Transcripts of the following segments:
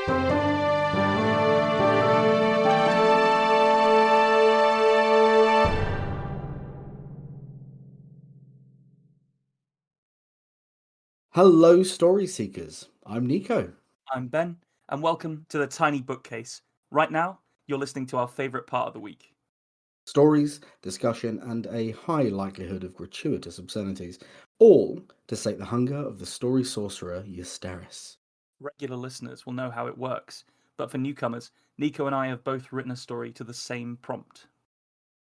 Hello, story seekers. I'm Nico. I'm Ben, and welcome to the Tiny Bookcase. Right now, you're listening to our favourite part of the week. Stories, discussion, and a high likelihood of gratuitous obscenities, all to sate the hunger of the story sorcerer Eustaris. Regular listeners will know how it works, but for newcomers, Nico and I have both written a story to the same prompt.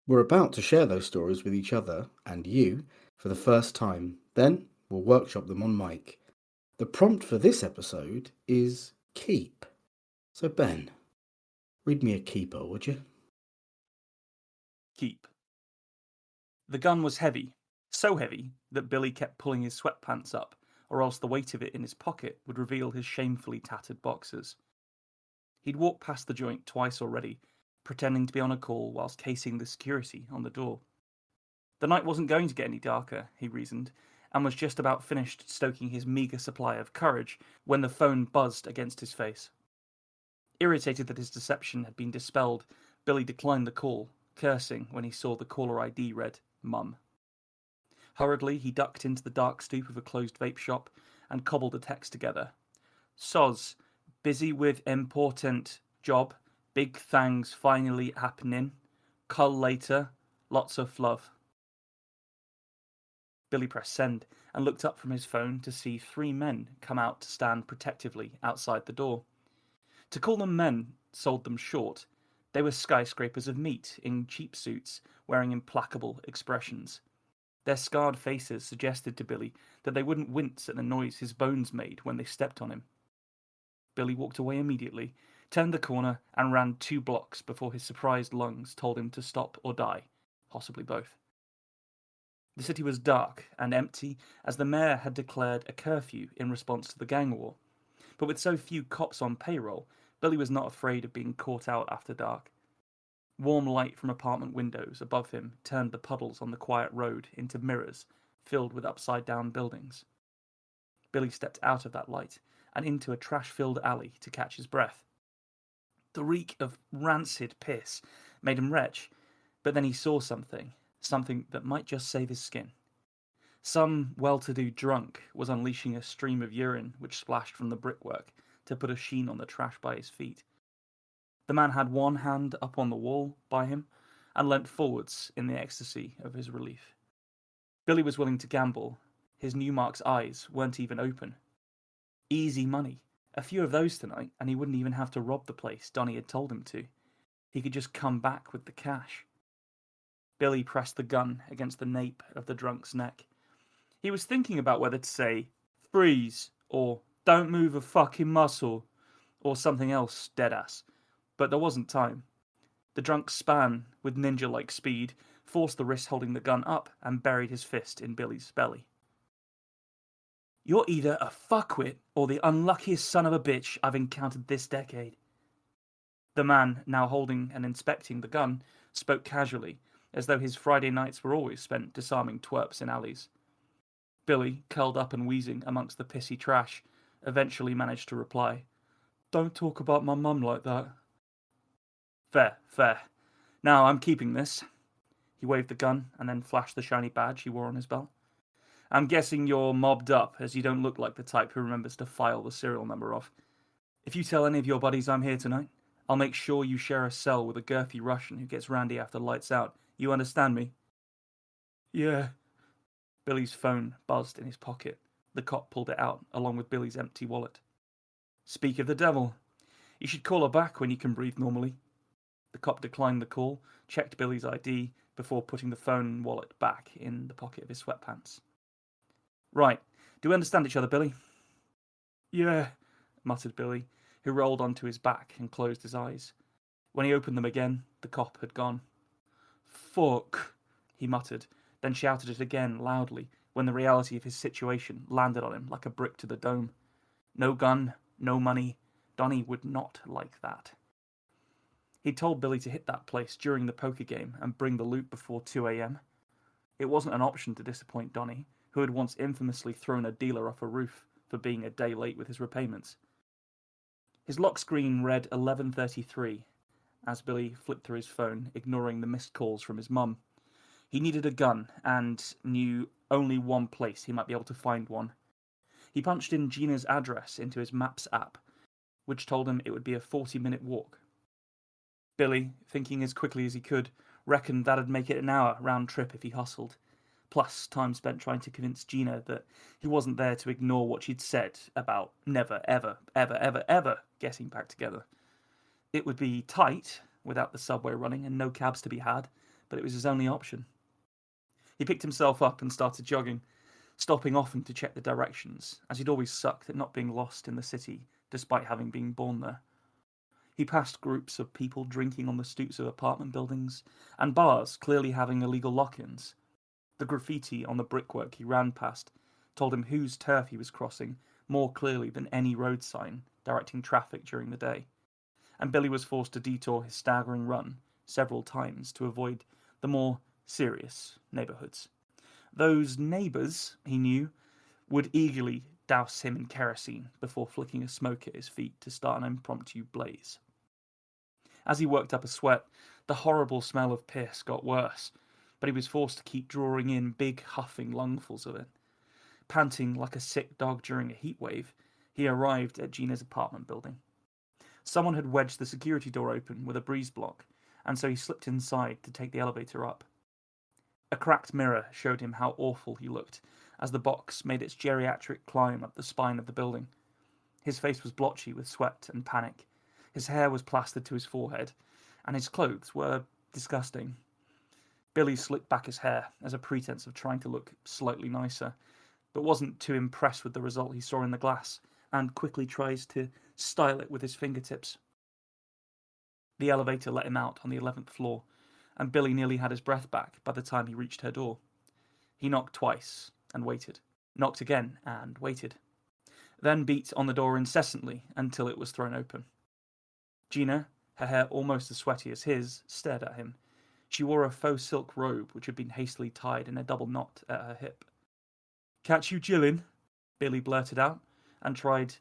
We're about to share those stories with each other and you for the first time. Then we'll workshop them on mic. The prompt for this episode is keep. So, Ben, read me a keeper, would you? Keep. The gun was heavy, so heavy that Billy kept pulling his sweatpants up, or else the weight of it in his pocket would reveal his shamefully tattered boxers. He'd walked past the joint twice already, pretending to be on a call whilst casing the security on the door. The night wasn't going to get any darker, he reasoned, and was just about finished stoking his meagre supply of courage when the phone buzzed against his face. Irritated that his deception had been dispelled, Billy declined the call, cursing when he saw the caller ID read Mum. Hurriedly, he ducked into the dark stoop of a closed vape shop and cobbled a text together. Soz, busy with important job, big things finally happening. Call later, lots of love. Billy pressed send and looked up from his phone to see 3 men come out to stand protectively outside the door. To call them men sold them short. They were skyscrapers of meat in cheap suits, wearing implacable expressions. Their scarred faces suggested to Billy that they wouldn't wince at the noise his bones made when they stepped on him. Billy walked away immediately, turned the corner, and ran 2 blocks before his surprised lungs told him to stop or die, possibly both. The city was dark and empty, as the mayor had declared a curfew in response to the gang war. But with so few cops on payroll, Billy was not afraid of being caught out after dark. Warm light from apartment windows above him turned the puddles on the quiet road into mirrors filled with upside-down buildings. Billy stepped out of that light and into a trash-filled alley to catch his breath. The reek of rancid piss made him retch, but then he saw something that might just save his skin. Some well-to-do drunk was unleashing a stream of urine which splashed from the brickwork to put a sheen on the trash by his feet. The man had one hand up on the wall by him and leant forwards in the ecstasy of his relief. Billy was willing to gamble. His Newmark's eyes weren't even open. Easy money. A few of those tonight, and he wouldn't even have to rob the place Donnie had told him to. He could just come back with the cash. Billy pressed the gun against the nape of the drunk's neck. He was thinking about whether to say, freeze, or don't move a fucking muscle, or something else deadass. But there wasn't time. The drunk span, with ninja-like speed, forced the wrist holding the gun up and buried his fist in Billy's belly. You're either a fuckwit or the unluckiest son of a bitch I've encountered this decade. The man, now holding and inspecting the gun, spoke casually, as though his Friday nights were always spent disarming twerps in alleys. Billy, curled up and wheezing amongst the pissy trash, eventually managed to reply, Don't talk about my mum like that. Fair. Now I'm keeping this. He waved the gun and then flashed the shiny badge he wore on his belt. I'm guessing you're mobbed up, as you don't look like the type who remembers to file the serial number off. If you tell any of your buddies I'm here tonight, I'll make sure you share a cell with a girthy Russian who gets randy after lights out. You understand me? Yeah. Billy's phone buzzed in his pocket. The cop pulled it out, along with Billy's empty wallet. Speak of the devil. You should call her back when you can breathe normally. The cop declined the call, checked Billy's ID before putting the phone and wallet back in the pocket of his sweatpants. Right. Do we understand each other, Billy? Yeah, muttered Billy, who rolled onto his back and closed his eyes. When he opened them again, the cop had gone. Fuck, he muttered, then shouted it again loudly when the reality of his situation landed on him like a brick to the dome. No gun, no money. Donnie would not like that. He'd told Billy to hit that place during the poker game and bring the loot before 2 a.m. It wasn't an option to disappoint Donnie, who had once infamously thrown a dealer off a roof for being a day late with his repayments. His lock screen read 11:33 as Billy flipped through his phone, ignoring the missed calls from his mum. He needed a gun and knew only one place he might be able to find one. He punched in Gina's address into his Maps app, which told him it would be a 40-minute walk. Billy, thinking as quickly as he could, reckoned that'd make it an hour round trip if he hustled, plus time spent trying to convince Gina that he wasn't there to ignore what she'd said about never, ever, ever, ever, ever getting back together. It would be tight without the subway running and no cabs to be had, but it was his only option. He picked himself up and started jogging, stopping often to check the directions, as he'd always sucked at not being lost in the city despite having been born there. He passed groups of people drinking on the stoops of apartment buildings, and bars clearly having illegal lock-ins. The graffiti on the brickwork he ran past told him whose turf he was crossing more clearly than any road sign directing traffic during the day, and Billy was forced to detour his staggering run several times to avoid the more serious neighbourhoods. Those neighbours, he knew, would eagerly douse him in kerosene before flicking a smoke at his feet to start an impromptu blaze. As he worked up a sweat, the horrible smell of piss got worse, but he was forced to keep drawing in big huffing lungfuls of it. Panting like a sick dog during a heat wave, he arrived at Gina's apartment building. Someone had wedged the security door open with a breeze block, and so he slipped inside to take the elevator up. A cracked mirror showed him how awful he looked as the box made its geriatric climb up the spine of the building. His face was blotchy with sweat and panic. His hair was plastered to his forehead, and his clothes were disgusting. Billy slicked back his hair as a pretense of trying to look slightly nicer, but wasn't too impressed with the result he saw in the glass, and quickly tries to style it with his fingertips. The elevator let him out on the 11th floor, and Billy nearly had his breath back by the time he reached her door. He knocked twice and waited, knocked again and waited, then beat on the door incessantly until it was thrown open. Gina, her hair almost as sweaty as his, stared at him. She wore a faux silk robe which had been hastily tied in a double knot at her hip. "Catch you jillin'," Billy blurted out, and tried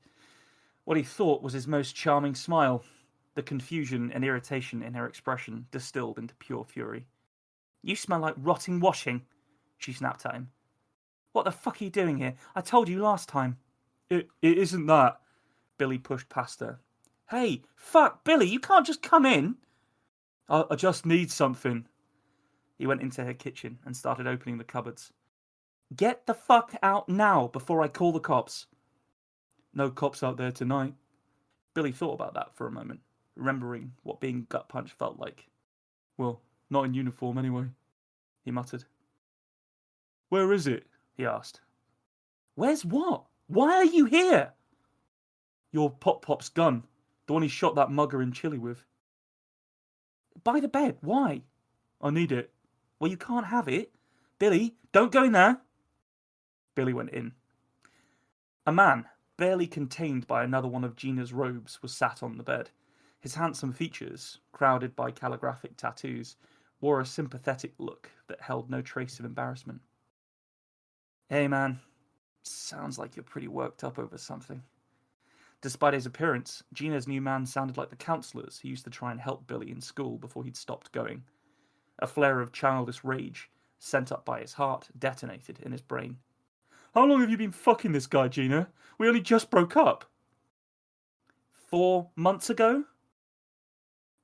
what he thought was his most charming smile. The confusion and irritation in her expression distilled into pure fury. "You smell like rotting washing," she snapped at him. "What the fuck are you doing here? I told you last time." It isn't that." Billy pushed past her. "Hey, fuck, Billy, you can't just come in." I just need something." He went into her kitchen and started opening the cupboards. "Get the fuck out now before I call the cops." "No cops out there tonight." Billy thought about that for a moment, remembering what being gut punched felt like. "Well, not in uniform anyway," he muttered. "Where is it?" he asked. "Where's what? Why are you here?" "Your Pop-Pop's gun. The one he shot that mugger in Chile with." "By the bed. Why?" "I need it." "Well, you can't have it. Billy, don't go in there." Billy went in. A man, barely contained by another one of Gina's robes, was sat on the bed. His handsome features, crowded by calligraphic tattoos, wore a sympathetic look that held no trace of embarrassment. "Hey, man. Sounds like you're pretty worked up over something." Despite his appearance, Gina's new man sounded like the counsellors who used to try and help Billy in school before he'd stopped going. A flare of childish rage, sent up by his heart, detonated in his brain. "How long have you been fucking this guy, Gina? We only just broke up." 4 months ago?"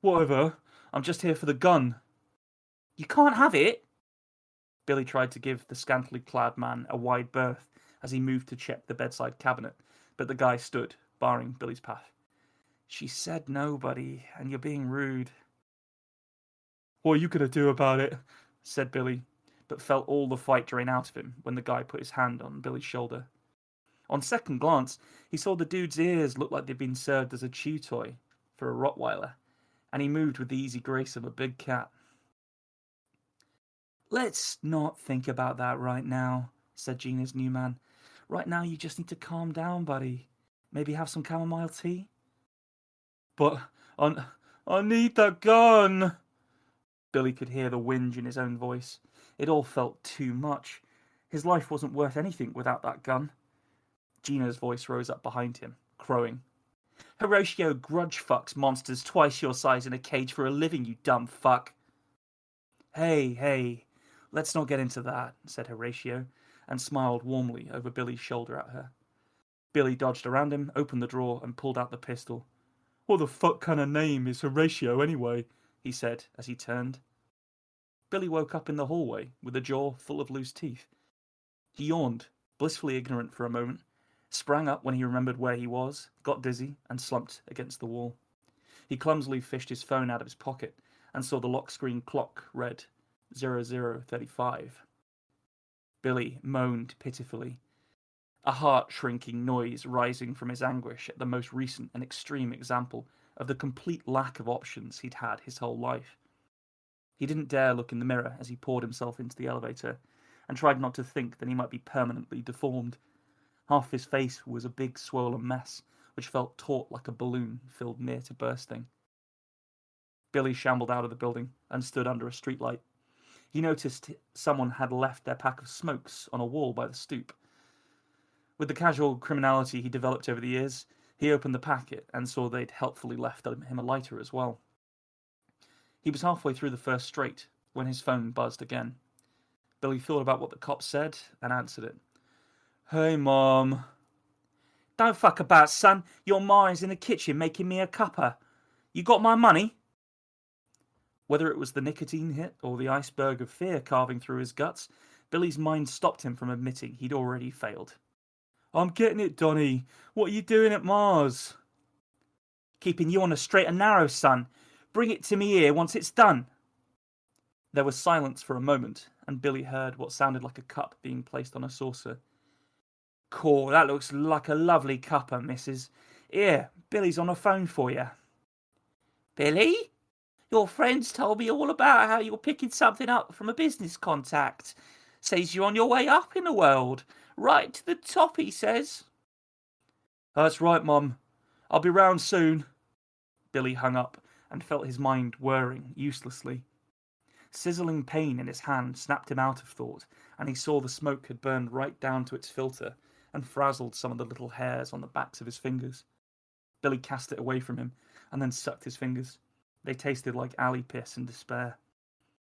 "Whatever. I'm just here for the gun." "You can't have it." Billy tried to give the scantily clad man a wide berth as he moved to check the bedside cabinet, but the guy stood, barring Billy's path. "She said no, buddy, and you're being rude." "What are you going to do about it?" said Billy, but felt all the fight drain out of him when the guy put his hand on Billy's shoulder. On second glance, he saw the dude's ears look like they'd been served as a chew toy for a Rottweiler, and he moved with the easy grace of a big cat. "Let's not think about that right now," said Gina's new man. "Right now you just need to calm down, buddy. Maybe have some chamomile tea?" "But I need that gun." Billy could hear the whinge in his own voice. It all felt too much. His life wasn't worth anything without that gun. Gina's voice rose up behind him, crowing. Horatio grudge fucks monsters twice your size in a cage for a living, you dumb fuck. Hey, let's not get into that, said Horatio, and smiled warmly over Billy's shoulder at her. Billy dodged around him, opened the drawer, and pulled out the pistol. What the fuck kind of name is Horatio anyway? He said as he turned. Billy woke up in the hallway with a jaw full of loose teeth. He yawned, blissfully ignorant for a moment, sprang up when he remembered where he was, got dizzy, and slumped against the wall. He clumsily fished his phone out of his pocket and saw the lock screen clock read 0035. Billy moaned pitifully, a heart-shrinking noise rising from his anguish at the most recent and extreme example of the complete lack of options he'd had his whole life. He didn't dare look in the mirror as he poured himself into the elevator, and tried not to think that he might be permanently deformed. Half his face was a big swollen mess, which felt taut like a balloon filled near to bursting. Billy shambled out of the building and stood under a streetlight. He noticed someone had left their pack of smokes on a wall by the stoop. With the casual criminality he developed over the years, he opened the packet and saw they'd helpfully left him a lighter as well. He was halfway through the first straight when his phone buzzed again. Billy thought about what the cop said and answered it. Hey, Mom. Don't fuck about, son. Your ma is in the kitchen making me a cuppa. You got my money? Whether it was the nicotine hit or the iceberg of fear carving through his guts, Billy's mind stopped him from admitting he'd already failed. I'm getting it, Donny. What are you doing at Mars? Keeping you on a straight and narrow, son. Bring it to me here once it's done. There was silence for a moment, and Billy heard what sounded like a cup being placed on a saucer. Cool, that looks like a lovely cuppa, missus. Here, Billy's on the phone for you. Billy? Your friends told me all about how you're picking something up from a business contact. Says you're on your way up in the world. Right to the top, he says. That's right, Mum. I'll be round soon. Billy hung up and felt his mind whirring uselessly. Sizzling pain in his hand snapped him out of thought, and he saw the smoke had burned right down to its filter and frazzled some of the little hairs on the backs of his fingers. Billy cast it away from him and then sucked his fingers. They tasted like alley piss in despair.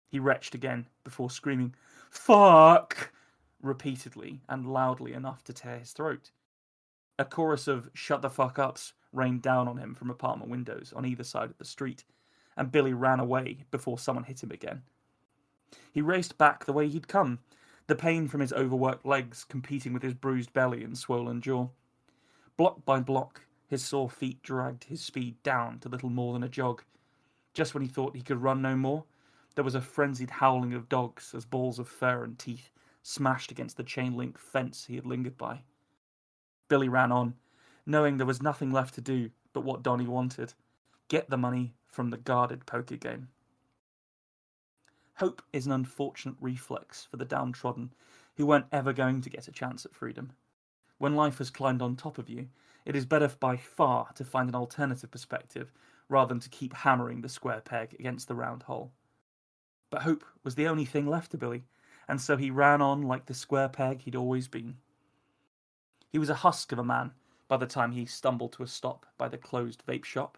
He retched again before screaming, "Fuck!" repeatedly and loudly enough to tear his throat. A chorus of "shut the fuck ups" rained down on him from apartment windows on either side of the street, and Billy ran away before someone hit him again. He raced back the way he'd come, the pain from his overworked legs competing with his bruised belly and swollen jaw. Block by block, his sore feet dragged his speed down to little more than a jog. Just when he thought he could run no more, there was a frenzied howling of dogs as balls of fur and teeth smashed against the chain-link fence he had lingered by. Billy ran on, knowing there was nothing left to do but what Donnie wanted: get the money from the guarded poker game. Hope is an unfortunate reflex for the downtrodden who weren't ever going to get a chance at freedom. When life has climbed on top of you, it is better by far to find an alternative perspective rather than to keep hammering the square peg against the round hole. But hope was the only thing left to Billy, and so he ran on like the square peg he'd always been. He was a husk of a man by the time he stumbled to a stop by the closed vape shop.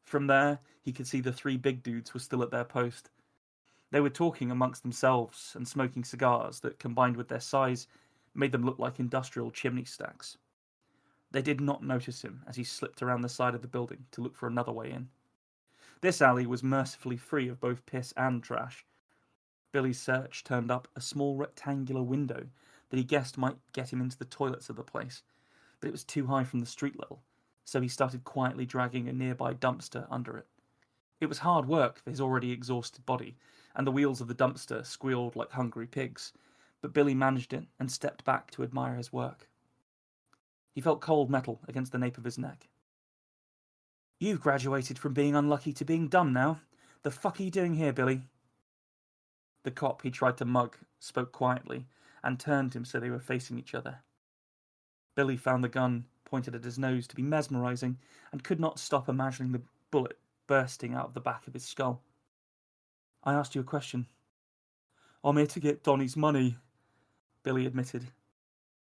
From there, he could see the three big dudes were still at their post. They were talking amongst themselves and smoking cigars that, combined with their size, made them look like industrial chimney stacks. They did not notice him as he slipped around the side of the building to look for another way in. This alley was mercifully free of both piss and trash. Billy's search turned up a small rectangular window that he guessed might get him into the toilets of the place, but it was too high from the street level, so he started quietly dragging a nearby dumpster under it. It was hard work for his already exhausted body, and the wheels of the dumpster squealed like hungry pigs, but Billy managed it and stepped back to admire his work. He felt cold metal against the nape of his neck. You've graduated from being unlucky to being dumb now. The fuck are you doing here, Billy? The cop he tried to mug spoke quietly and turned him so they were facing each other. Billy found the gun pointed at his nose to be mesmerizing and could not stop imagining the bullet bursting out of the back of his skull. I asked you a question. I'm here to get Donnie's money, Billy admitted.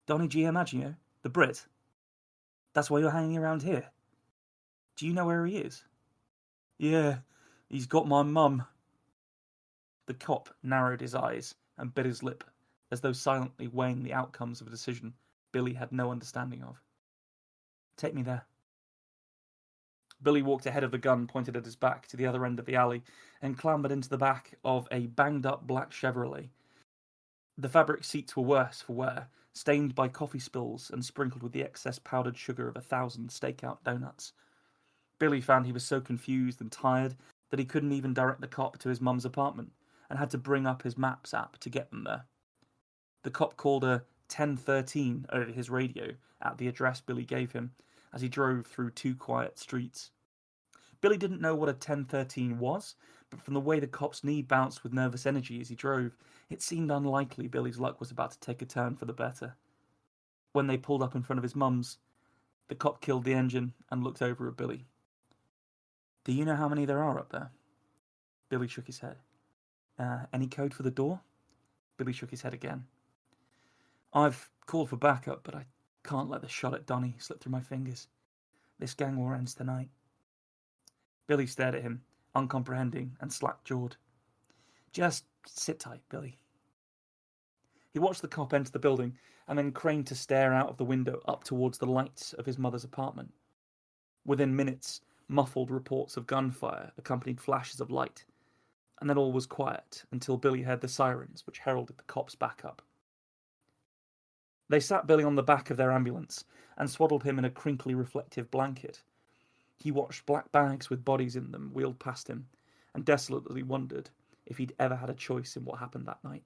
Donnie Giamaggio, the Brit? That's why you're hanging around here? Do you know where he is? Yeah, he's got my mum. The cop narrowed his eyes and bit his lip, as though silently weighing the outcomes of a decision Billy had no understanding of. Take me there. Billy walked ahead of the gun pointed at his back to the other end of the alley and clambered into the back of a banged-up black Chevrolet. The fabric seats were worse for wear, stained by coffee spills and sprinkled with the excess powdered sugar of 1,000 stakeout donuts. Billy found he was so confused and tired that he couldn't even direct the cop to his mum's apartment and had to bring up his Maps app to get them there. The cop called a 1013 over his radio at the address Billy gave him as he drove through 2 quiet streets. Billy didn't know what a 1013 was, but from the way the cop's knee bounced with nervous energy as he drove, it seemed unlikely Billy's luck was about to take a turn for the better. When they pulled up in front of his mum's, the cop killed the engine and looked over at Billy. Do you know how many there are up there? Billy shook his head. Any code for the door? Billy shook his head again. I've called for backup, but I can't let the shot at Donnie slip through my fingers. This gang war ends tonight. Billy stared at him, uncomprehending and slack-jawed. Just sit tight, Billy. He watched the cop enter the building and then craned to stare out of the window up towards the lights of his mother's apartment. Within minutes, muffled reports of gunfire accompanied flashes of light, and then all was quiet until Billy heard the sirens which heralded the cops' backup. They sat Billy on the back of their ambulance and swaddled him in a crinkly reflective blanket. He watched black bags with bodies in them wheeled past him, and desolately wondered if he'd ever had a choice in what happened that night,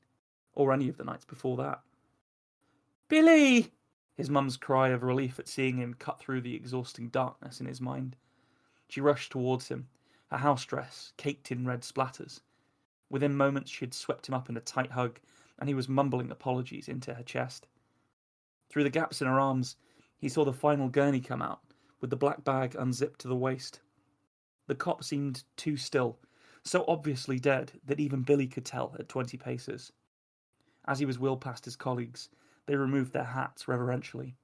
or any of the nights before that. Billy! His mum's cry of relief at seeing him cut through the exhausting darkness in his mind. She rushed towards him, her house dress caked in red splatters. Within moments she had swept him up in a tight hug, and he was mumbling apologies into her chest. Through the gaps in her arms, he saw the final gurney come out, with the black bag unzipped to the waist. The cop seemed too still, so obviously dead that even Billy could tell at 20 paces. As he was wheeled past his colleagues, they removed their hats reverentially.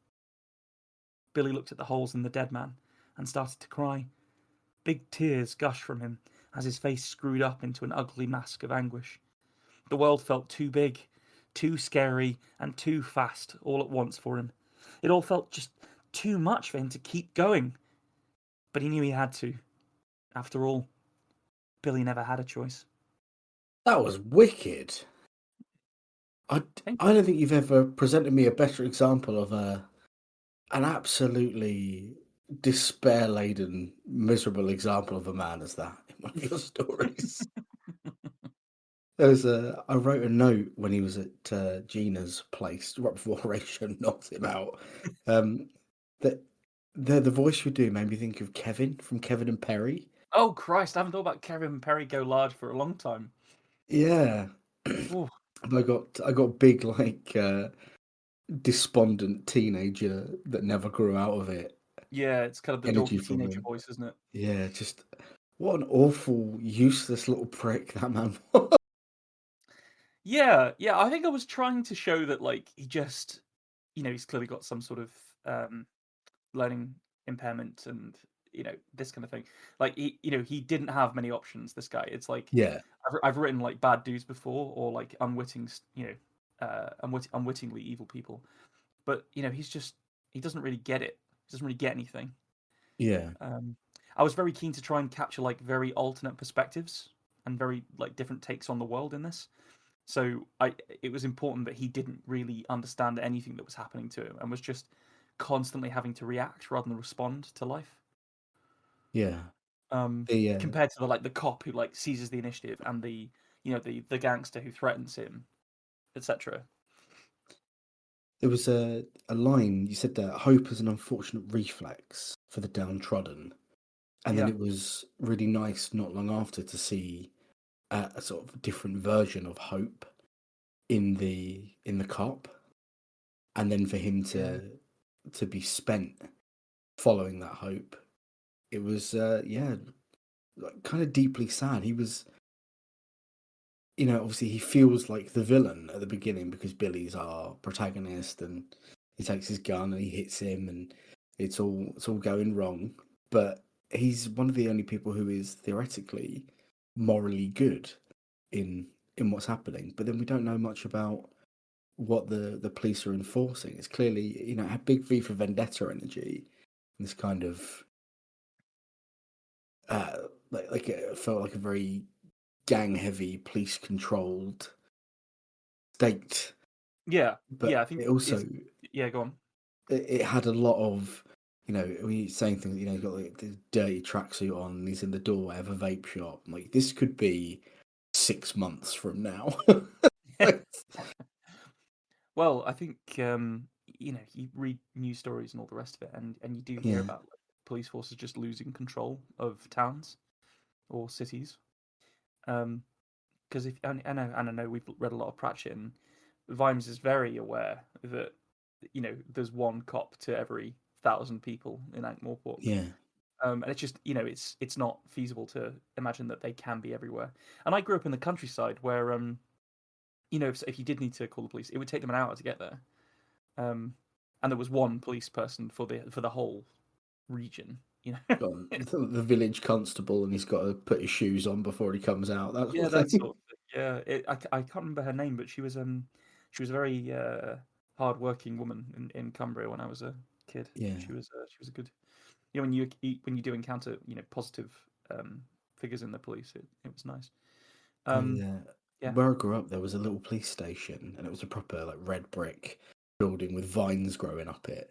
Billy looked at the holes in the dead man and started to cry. Big tears gushed from him as his face screwed up into an ugly mask of anguish. The world felt too big, too scary, and too fast all at once for him. It all felt just too much for him to keep going. But he knew he had to. After all, Billy never had a choice. That was wicked. I don't think you've ever presented me a better example of an absolutely despair-laden, miserable example of a man as that in one of your stories. I wrote a note when he was at Gina's place right before Horatio knocked him out. That the voice you do made me think of Kevin from Kevin and Perry. Oh Christ! I haven't thought about Kevin and Perry Go Large for a long time. Yeah, Ooh. but I got big like despondent teenager that never grew out of it. Yeah, it's kind of the Energy dorky from teenager him. voice, isn't it? Yeah, just what an awful, useless little prick that man was. Yeah, yeah. I think I was trying to show that, like, he just, he's clearly got some sort of learning impairment and this kind of thing. Like, he didn't have many options. This guy, it's like Yeah, I've written like bad dudes before, or like unwittingly evil people, but he doesn't really get it. He doesn't really get anything. yeah, I was very keen to try and capture like very alternate perspectives and very like different takes on the world in this. So it was important that he didn't really understand anything that was happening to him and was just constantly having to react rather than respond to life. yeah. The Compared to the cop who like seizes the initiative and the gangster who threatens him, etc. there was a line you said that hope is an unfortunate reflex for the downtrodden, and then Yeah, it was really nice not long after to see a sort of different version of hope in the cop, and then for him yeah, to be spent following that hope. It was yeah, like, kind of deeply sad. He was, obviously he feels like the villain at the beginning because Billy's our protagonist, and he takes his gun and he hits him, and it's all going wrong. But he's one of the only people who is theoretically morally good in what's happening. But then we don't know much about what the police are enforcing. It's clearly, it had big V for Vendetta energy. This kind of like it felt like a very gang heavy, police controlled state. Yeah, yeah. But I think it also it's yeah. Go on. it had a lot of, we saying things, he's got like this dirty tracksuit on, and he's in the doorway of a vape shop. I'm like, this could be 6 months from now. Like, Well, I think you read news stories and all the rest of it, and you do hear yeah, about like, police forces just losing control of towns or cities. Because if and I know we've read a lot of Pratchett, and Vimes is very aware that there's one cop to every 1,000 people in Ankh-Morpork. yeah, And it's just it's not feasible to imagine that they can be everywhere. And I grew up in the countryside where if you did need to call the police, it would take them an hour to get there. Um, and there was one police person for the whole region. got the village constable, and he's got to put his shoes on before he comes out. That sort Yeah, of that thing. sort of thing. Yeah, I can't remember her name, but she was a very hard-working woman in Cumbria when I was a kid. Yeah. She was a good. When you do encounter positive figures in the police, it was nice. I Yeah, Where I grew up, there was a little police station, and it was a proper like red brick building with vines growing up it.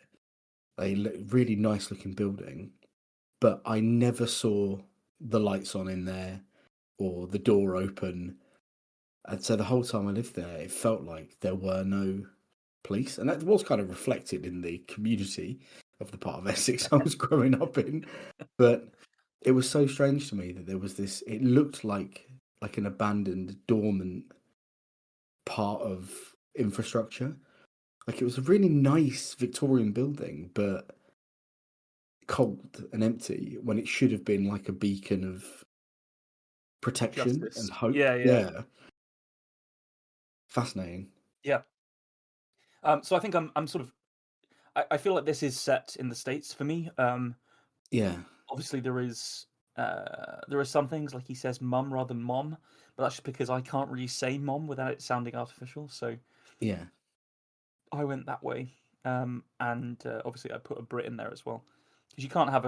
Really nice looking building, but I never saw the lights on in there or the door open. And so the whole time I lived there, it felt like there were no police, and that was kind of reflected in the community of the part of Essex I was growing up in. But it was so strange to me that there was this. It looked like an abandoned, dormant part of infrastructure. Like it was a really nice Victorian building, but cold and empty when it should have been like a beacon of protection and justice. hope. Yeah, yeah, Yeah, fascinating. yeah. So I think I'm sort of I feel like this is set in the States for me. Yeah, Obviously there are some things like he says mum rather than mom, but that's just because I can't really say mom without it sounding artificial. So yeah. I went that way, and obviously I put a Brit in there as well because you can't have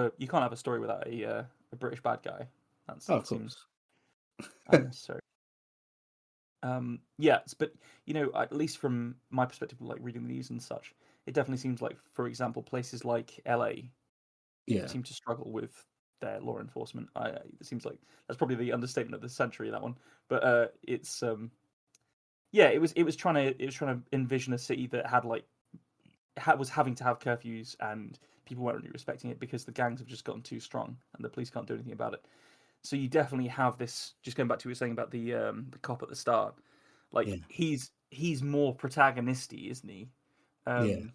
a story without a British bad guy. Oh, That of seems course. unnecessary. Yeah, but at least from my perspective, like reading the news and such, it definitely seems like, for example, places like LA Yeah, seem to struggle with their law enforcement. It seems like that's probably the understatement of the century, that one. But it's yeah, it was trying to envision a city that had was having to have curfews, and people weren't really respecting it because the gangs have just gotten too strong and the police can't do anything about it. So you definitely have this. Just going back to what you were saying about the cop at the start, like yeah, he's more protagonisty, isn't he? yeah. Um,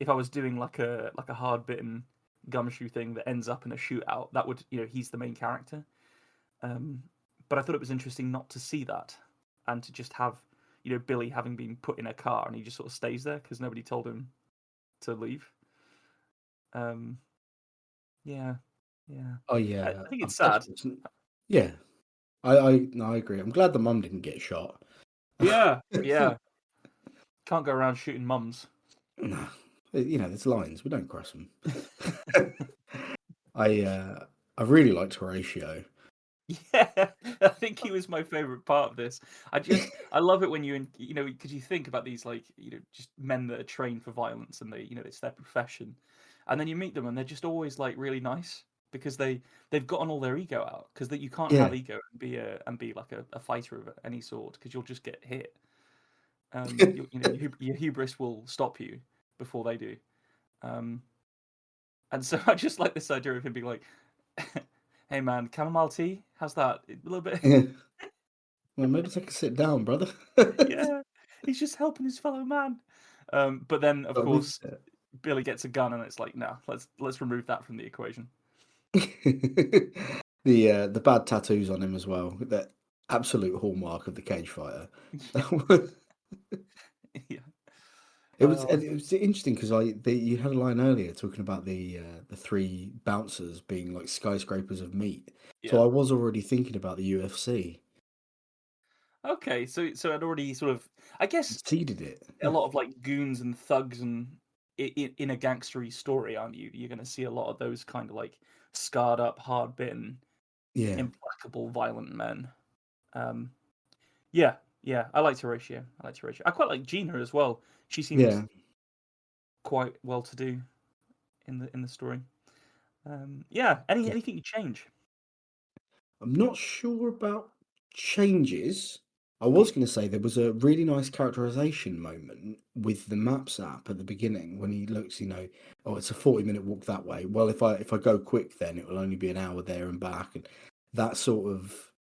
if I was doing like a hard bitten gumshoe thing that ends up in a shootout, that would he's the main character. Um, but I thought it was interesting not to see that, and to just have Billy having been put in a car and he just sort of stays there because nobody told him to leave. Um, yeah, yeah. Oh, I yeah. think it's sad. Unfortunately, yeah. No, I agree. I'm glad the mum didn't get shot. Yeah, yeah. Can't go around shooting mums. No, there's lines. We don't cross them. I really liked Horatio. Yeah, I think he was my favorite part of this. I love it when because you think about these like just men that are trained for violence and it's their profession, and then you meet them and they're just always like really nice because they've gotten all their ego out because that you can't have Yeah, ego and be like a fighter of any sort because you'll just get hit. Your hubris will stop you before they do. Um, and so I just like this idea of him being like, "Hey man, chamomile tea, how's that? A little bit." yeah. Well, maybe take a sit down, brother. Yeah, he's just helping his fellow man. But then, of But with course, Billy gets a gun, and it's like, no, let's remove that from the equation. the bad tattoos on him as well. That absolute hallmark of the cage fighter. Yeah, yeah. Oh, It was interesting because you had a line earlier talking about the three bouncers being like skyscrapers of meat. So yeah. I was already thinking about the UFC. Okay, so I'd already sort of, I guess, Seeded it. a lot of like goons and thugs and in a gangstery story, aren't you? You're going to see a lot of those kind of like scarred up, hard bitten, Yeah, implacable, violent men. Um, yeah, yeah. I like Horatio. I like Horatio. I quite like Gina as well. She seems yeah, quite well to do in the story. Yeah. yeah. Anything you change? I'm not sure about changes. I Hmm. was going to say there was a really nice characterization moment with the Maps app at the beginning when he looks, oh, it's a 40-minute walk that way. Well, if I go quick, then it will only be an hour there and back, and that sort of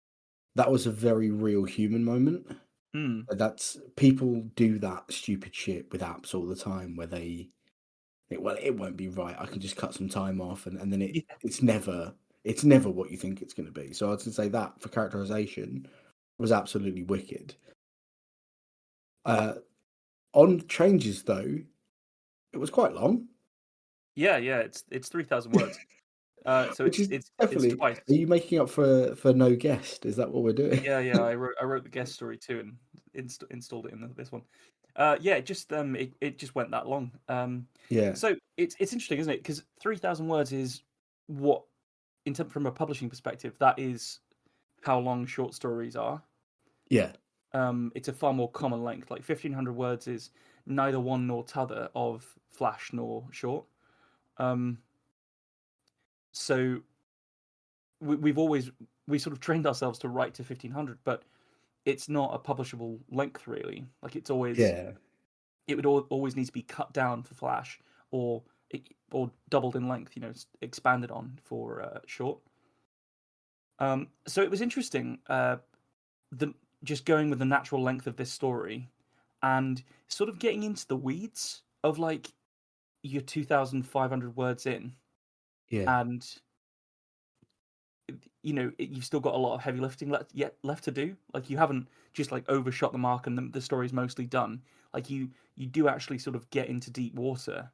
that was a very real human moment. Hmm. That's people do that stupid shit with apps all the time where they think, well, it won't be right. I can just cut some time off, and then Yeah. it's never what you think it's going to be. So I'd say that for characterization was absolutely wicked. Uh, on changes though, it was quite long, Yeah. Yeah. It's 3,000 words. So which is it's definitely. twice. Are you making up for no guest? Is that what we're doing? Yeah, yeah. I wrote the guest story too and installed it in this one. Yeah, it just went that long. Yeah, So it's interesting, isn't it? Because 3,000 words is what, from a publishing perspective, that is how long short stories are. yeah, It's a far more common length. Like 1,500 words is neither one nor t'other of flash nor short. Um, so we've always we sort of trained ourselves to write to 1,500, but it's not a publishable length really. Like yeah, it would always need to be cut down for Flash, or or doubled in length. Expanded on for short. So it was interesting. The Just going with the natural length of this story, and sort of getting into the weeds of like you're 2,500 words in, yeah, and you've still got a lot of heavy lifting left to do. Like you haven't just like overshot the mark and the story's mostly done. Like you do actually sort of get into deep water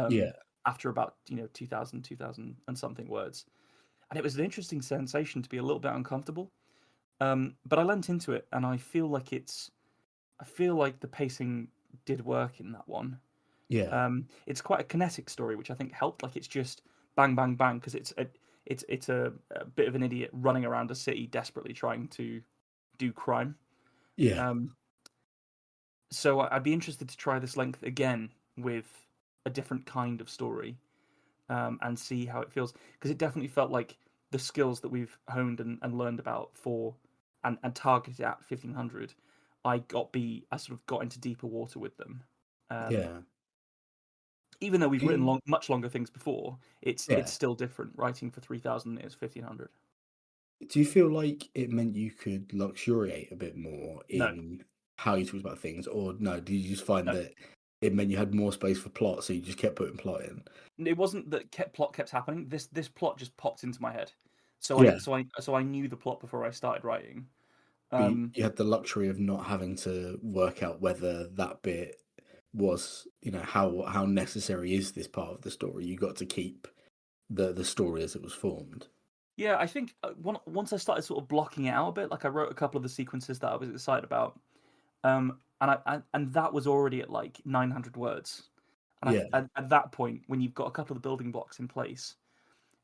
yeah, after about 2,000 and something words, and it was an interesting sensation to be a little bit uncomfortable. But I lent into it, and I feel like the pacing did work in that one. yeah, It's quite a kinetic story, which I think helped. Like it's just bang, bang, bang, because it's a bit of an idiot running around a city desperately trying to do crime. yeah, Um, so I'd be interested to try this length again with a different kind of story, and see how it feels, because it definitely felt like the skills that we've honed and learned about for and targeted at 1,500. I sort of got into deeper water with them. Um, yeah. Even though we've Do written you, much longer things before, it's yeah. still different. Writing for 3,000 is 1,500. Do you feel like it meant you could luxuriate a bit more No, in how you talked about things, or no? Did you just find no, that it meant you had more space for plot, so you just kept putting plot in? it wasn't that plot kept happening. This plot just popped into my head, Yeah, so I knew the plot before I started writing. but Um, you had the luxury of not having to work out whether that bit was, how necessary is this part of the story. You got to keep the story as it was formed. yeah, I think once I started sort of blocking it out a bit, like I wrote a couple of the sequences that I was excited about, and that was already at like 900 words. And Yeah, at that point, when you've got a couple of the building blocks in place,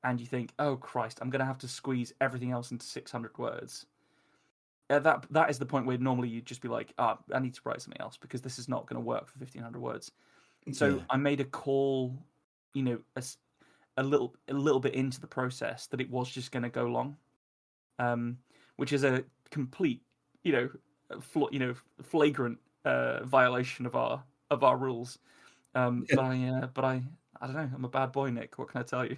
and you think, "Oh Christ, I'm going to have to squeeze everything else into 600 words," that is the point where normally you'd just be like, I need to write something else because this is not going to work for 1,500 words. So yeah, I made a call, a little bit into the process that it was just going to go long, um, which is a complete, you know, flagrant violation of our rules. But I don't know. I'm a bad boy, Nick. What can I tell you?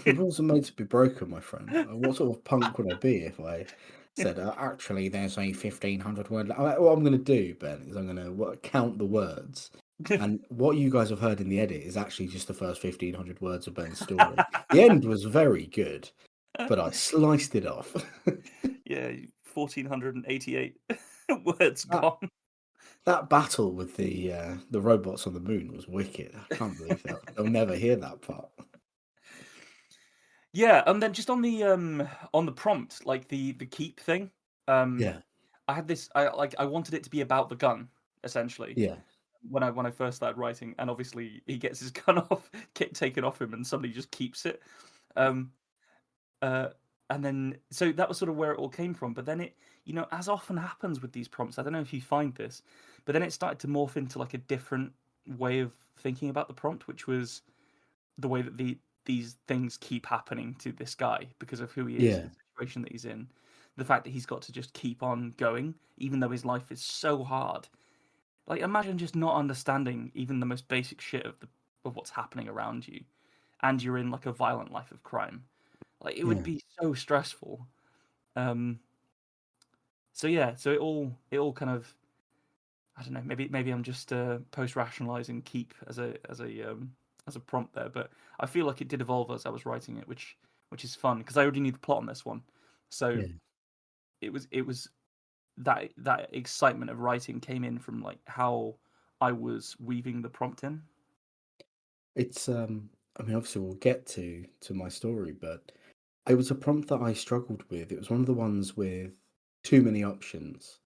rules are made to be broken, my friend. What sort of punk would I be if I said, actually, there's a 1,500 word? What I'm going to do, Ben, is I'm going to count the words. And what you guys have heard in the edit is actually just the first 1,500 words of Ben's story. The end was very good, but I sliced it off. Yeah, 1,488 words That, gone. That battle with the robots on the moon was wicked. I can't believe that. They'll never hear that part. Yeah, and then just on the prompt, like the keep thing, um, Yeah, I had this. I wanted it to be about the gun, essentially. yeah, When I first started writing, and obviously he gets his gun off, taken off him, and somebody just keeps it. Um, uh, and then so that was sort of where it all came from. But then as often happens with these prompts, I don't know if you find this, but then it started to morph into like a different way of thinking about the prompt, which was the way that these things keep happening to this guy because of who he is yeah, and the situation that he's in. The fact that he's got to just keep on going, even though his life is so hard. Like, imagine just not understanding even the most basic shit of what's happening around you, and you're in like a violent life of crime. Like, it would yeah. be so stressful. Um, so yeah, so it all kind of, I don't know. Maybe I'm just post rationalizing keep as a prompt there, but I feel like it did evolve as I was writing it, which is fun because I already knew the plot on this one, so Yeah. it was that excitement of writing came in from like how I was weaving the prompt in. It's I mean obviously we'll get to my story, but it was a prompt that I struggled with. It was one of the ones with too many options.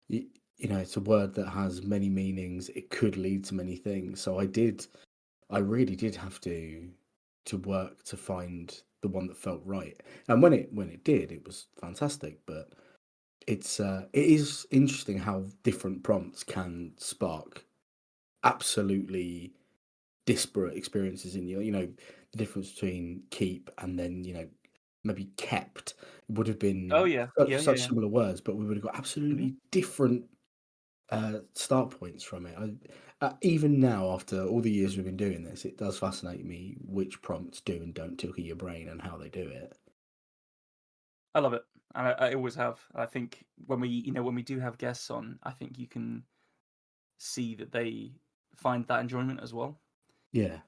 You, you know, it's a word that has many meanings. It could lead to many things. So I really did have to work to find the one that felt right. And when it did, it was fantastic. But it is interesting how different prompts can spark absolutely disparate experiences in you. You know, the difference between keep and then, maybe kept would have Oh been yeah, such, yeah, yeah, such yeah. similar words, but we would have got Hmm. absolutely different start points from it. Even now, after all the years we've been doing this, it does fascinate me which prompts do and don't tickle your brain and how they do it. I love it, and I always have. I think when we do have guests on, I think you can see that they find that enjoyment as well. Yeah,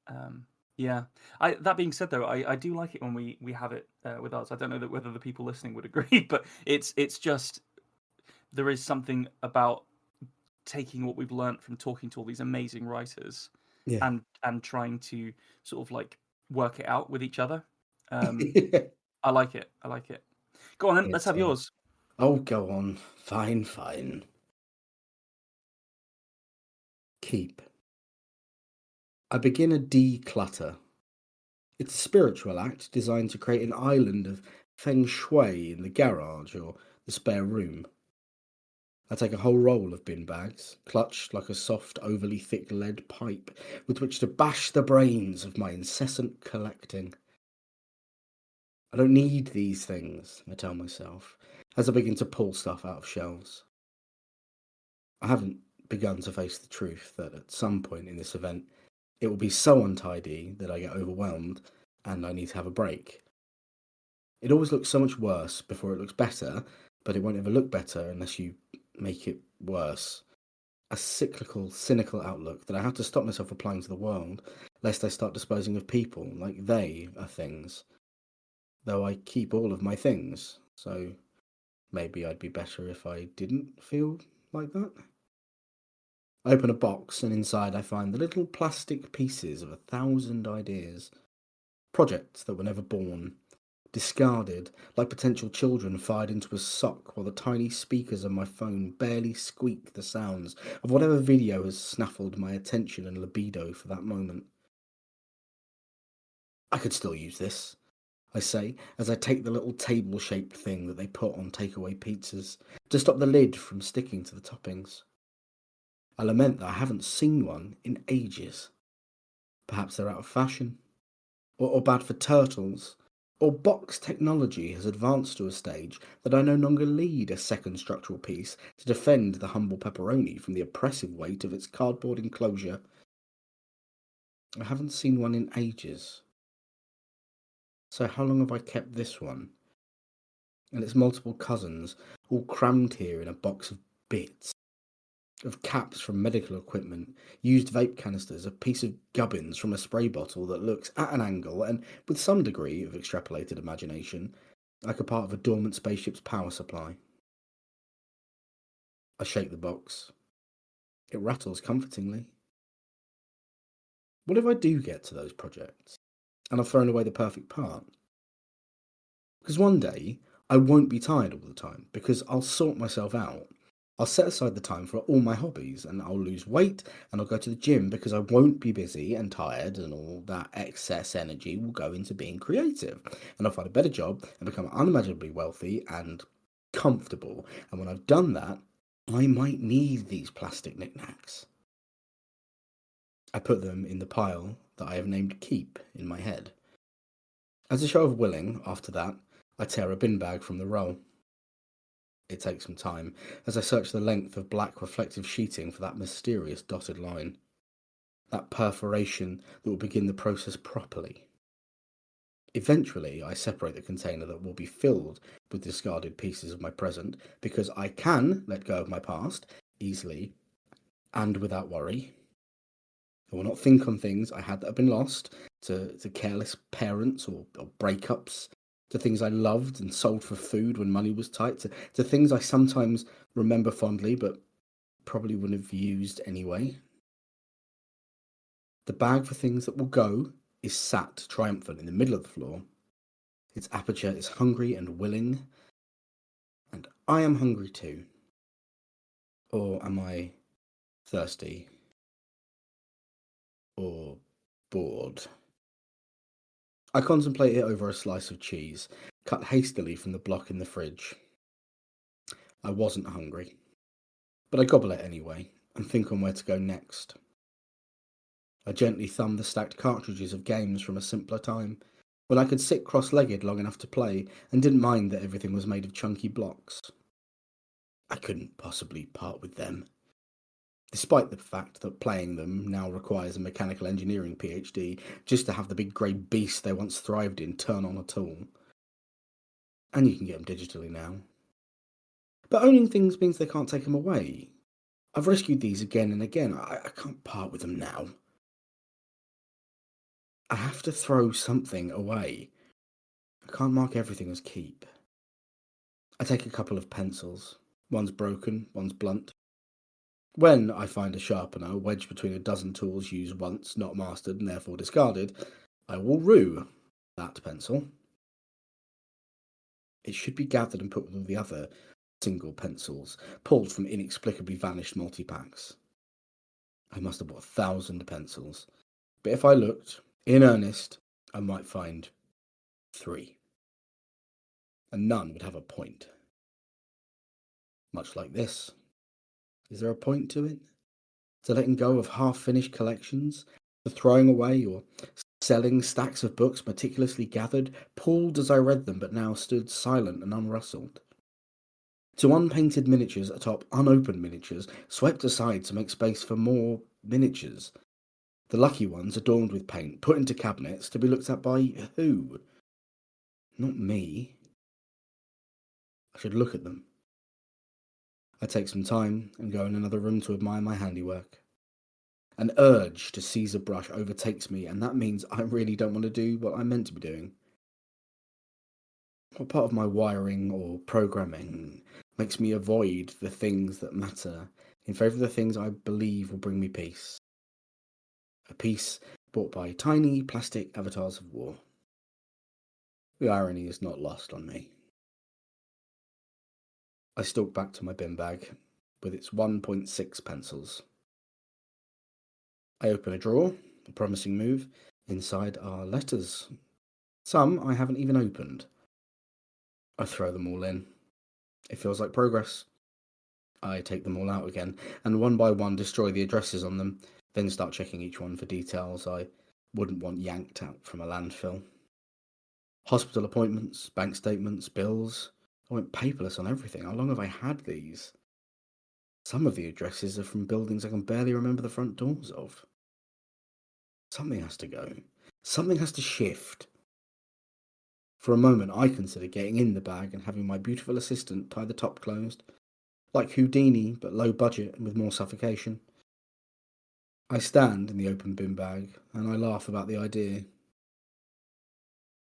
Um, yeah. That being said, though, I do like it when we have it with us. I don't know that whether the people listening would agree, but it's just there is something about taking what we've learnt from talking to all these amazing writers yeah. and trying to sort of like work it out with each other. Um, I like it. I like it. Go on then. Let's It's have yours. oh, go on. Fine, fine. Keep. I begin a declutter. It's a spiritual act designed to create an island of feng shui in the garage or the spare room. I take a whole roll of bin bags, clutched like a soft, overly thick lead pipe, with which to bash the brains of my incessant collecting. I don't need these things, I tell myself, as I begin to pull stuff out of shelves. I haven't begun to face the truth that at some point in this event, it will be so untidy that I get overwhelmed and I need to have a break. It always looks so much worse before it looks better, but it won't ever look better unless you make it worse. A cyclical, cynical outlook that I have to stop myself applying to the world, lest I start disposing of people like they are things, though I keep all of my things, so maybe I'd be better if I didn't feel like that. I open a box, and inside I find the little plastic pieces of 1,000 ideas, projects that were never born, discarded like potential children fired into a sock while the tiny speakers on my phone barely squeak the sounds of whatever video has snaffled my attention and libido for that moment. I could still use this, I say, as I take the little table shaped thing that they put on takeaway pizzas to stop the lid from sticking to the toppings. I lament that I haven't seen one in ages. Perhaps they're out of fashion, or bad for turtles, or box technology has advanced to a stage that I no longer need a second structural piece to defend the humble pepperoni from the oppressive weight of its cardboard enclosure. I haven't seen one in ages. So how long have I kept this one? And its multiple cousins, all crammed here in a box of bits, of caps from medical equipment, used vape canisters, a piece of gubbins from a spray bottle that looks at an angle and, with some degree of extrapolated imagination, like a part of a dormant spaceship's power supply. I shake the box. It rattles comfortingly. What if I do get to those projects and I've thrown away the perfect part? Because one day I won't be tired all the time because I'll sort myself out. I'll set aside the time for all my hobbies and I'll lose weight and I'll go to the gym because I won't be busy and tired, and all that excess energy will go into being creative. And I'll find a better job and become unimaginably wealthy and comfortable. And when I've done that, I might need these plastic knickknacks. I put them in the pile that I have named Keep in my head. As a show of willing, after that, I tear a bin bag from the roll. It takes some time as I search the length of black reflective sheeting for that mysterious dotted line, that perforation that will begin the process properly. Eventually, I separate the container that will be filled with discarded pieces of my present because I can let go of my past easily and without worry. I will not think on things I had that have been lost, to careless parents or breakups, to things I loved and sold for food when money was tight, to things I sometimes remember fondly but probably wouldn't have used anyway. The bag for things that will go is sat triumphant in the middle of the floor. Its aperture is hungry and willing, and I am hungry too. Or am I thirsty? Or bored? I contemplate it over a slice of cheese, cut hastily from the block in the fridge. I wasn't hungry, but I gobble it anyway and think on where to go next. I gently thumb the stacked cartridges of games from a simpler time, when I could sit cross-legged long enough to play and didn't mind that everything was made of chunky blocks. I couldn't possibly part with them, despite the fact that playing them now requires a mechanical engineering PhD just to have the big grey beast they once thrived in turn on a tool. And you can get them digitally now. But owning things means they can't take them away. I've rescued these again and again. I can't part with them now. I have to throw something away. I can't mark everything as keep. I take a couple of pencils. One's broken, one's blunt. When I find a sharpener wedged between a dozen tools used once, not mastered, and therefore discarded, I will rue that pencil. It should be gathered and put with all the other single pencils, pulled from inexplicably vanished multi-packs. I must have bought 1,000 pencils, but if I looked, in earnest, I might find 3. And none would have a point. Much like this. Is there a point to it? To letting go of half-finished collections? To throwing away or selling stacks of books meticulously gathered, pulled as I read them but now stood silent and unrustled? To unpainted miniatures atop unopened miniatures, swept aside to make space for more miniatures? The lucky ones adorned with paint, put into cabinets to be looked at by who? Not me. I should look at them. I take some time and go in another room to admire my handiwork. An urge to seize a brush overtakes me, and that means I really don't want to do what I'm meant to be doing. What part of my wiring or programming makes me avoid the things that matter in favour of the things I believe will bring me peace? A peace bought by tiny plastic avatars of war. The irony is not lost on me. I stalk back to my bin bag with its 1.6 pencils. I open a drawer, a promising move. Inside are letters. Some I haven't even opened. I throw them all in. It feels like progress. I take them all out again, and one by one destroy the addresses on them, then start checking each one for details I wouldn't want yanked out from a landfill. Hospital appointments, bank statements, bills. I went paperless on everything. How long have I had these? Some of the addresses are from buildings I can barely remember the front doors of. Something has to go. Something has to shift. For a moment, I consider getting in the bag and having my beautiful assistant tie the top closed. Like Houdini, but low budget and with more suffocation. I stand in the open bin bag and I laugh about the idea.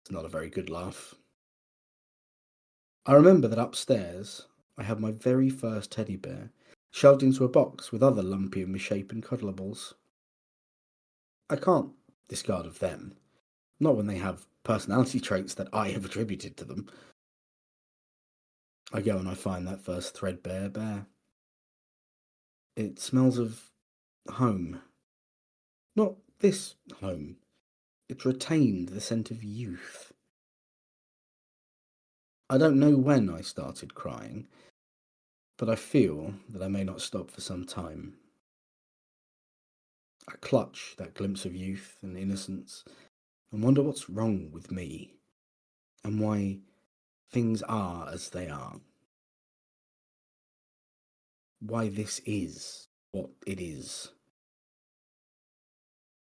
It's not a very good laugh. I remember that upstairs I had my very first teddy bear shoved into a box with other lumpy and misshapen cuddlables. I can't discard of them, not when they have personality traits that I have attributed to them. I go and I find that first threadbare bear. It smells of home. Not this home. It retained the scent of youth. I don't know when I started crying, but I feel that I may not stop for some time. I clutch that glimpse of youth and innocence and wonder what's wrong with me and why things are as they are. Why this is what it is.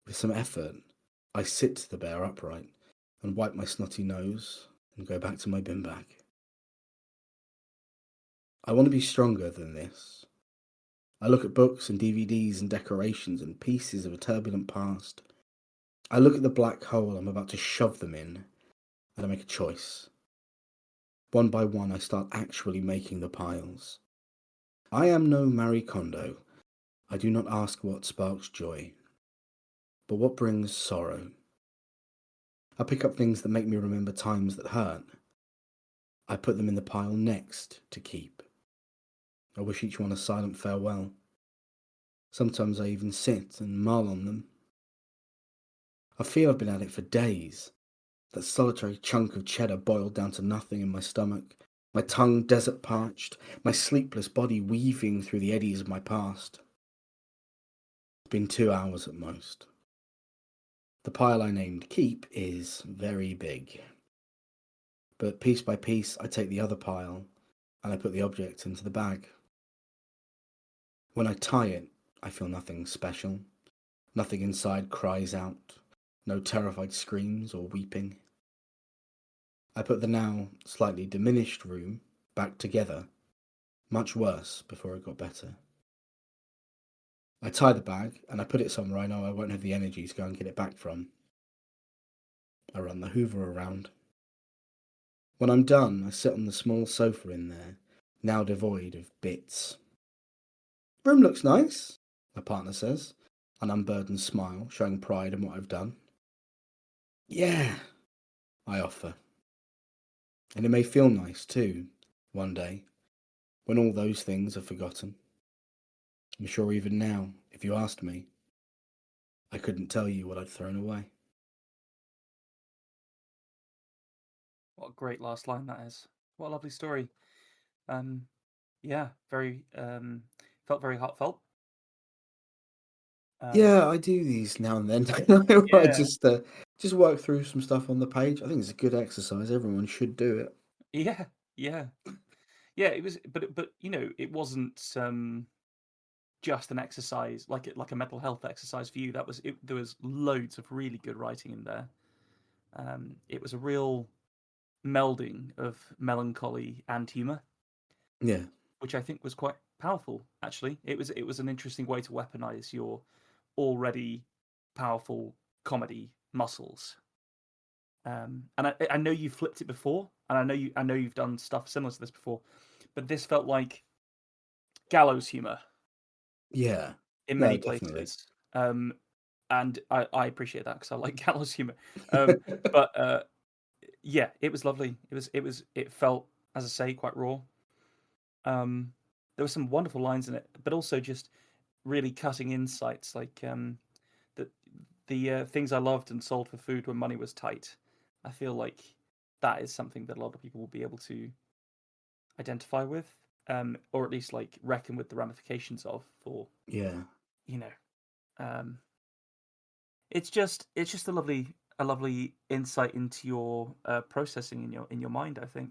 With some effort, I sit the bear upright and wipe my snotty nose and go back to my bin bag. I want to be stronger than this. I look at books and DVDs and decorations and pieces of a turbulent past. I look at the black hole I'm about to shove them in, and I make a choice. One by one, I start actually making the piles. I am no Marie Kondo. I do not ask what sparks joy, but what brings sorrow. I pick up things that make me remember times that hurt. I put them in the pile next to keep. I wish each one a silent farewell. Sometimes I even sit and mull on them. I feel I've been at it for days. That solitary chunk of cheddar boiled down to nothing in my stomach, my tongue desert parched, my sleepless body weaving through the eddies of my past. It's been 2 hours at most. The pile I named Keep is very big. But piece by piece, I take the other pile and I put the object into the bag. When I tie it, I feel nothing special. Nothing inside cries out. No terrified screams or weeping. I put the now slightly diminished room back together, much worse before it got better. I tie the bag and I put it somewhere I know I won't have the energy to go and get it back from. I run the hoover around. When I'm done, I sit on the small sofa in there, now devoid of bits. Room looks nice, my partner says, an unburdened smile showing pride in what I've done. Yeah, I offer. And it may feel nice too, one day, when all those things are forgotten. I'm sure even now, if you asked me, I couldn't tell you what I'd thrown away. What a great last line that is. What a lovely story. Yeah, very felt very heartfelt. Yeah, I do these now and then. I Yeah, just work through some stuff on the page. I think it's a good exercise. Everyone should do it. yeah, yeah, yeah. It was, but you know, it wasn't just an exercise like a mental health exercise for you. That was it. There was loads of really good writing in there. It was a real melding of melancholy and humor, Yeah, which I think was quite powerful. Actually, it was an interesting way to weaponize your already powerful comedy muscles. And I know you flipped it before, and I know you've done stuff similar to this before, but this felt like gallows humor yeah. in No, many definitely. places. And I appreciate that because I like gallows humor. But yeah, it was lovely. It felt, as I say, quite raw. There were some wonderful lines in it, but also just really cutting insights, like the things I loved and sold for food when money was tight. I feel like that is something that a lot of people will be able to identify with, or at least like reckon with the ramifications of. For Yeah, you know, um, it's just a lovely insight into your processing in your mind. I think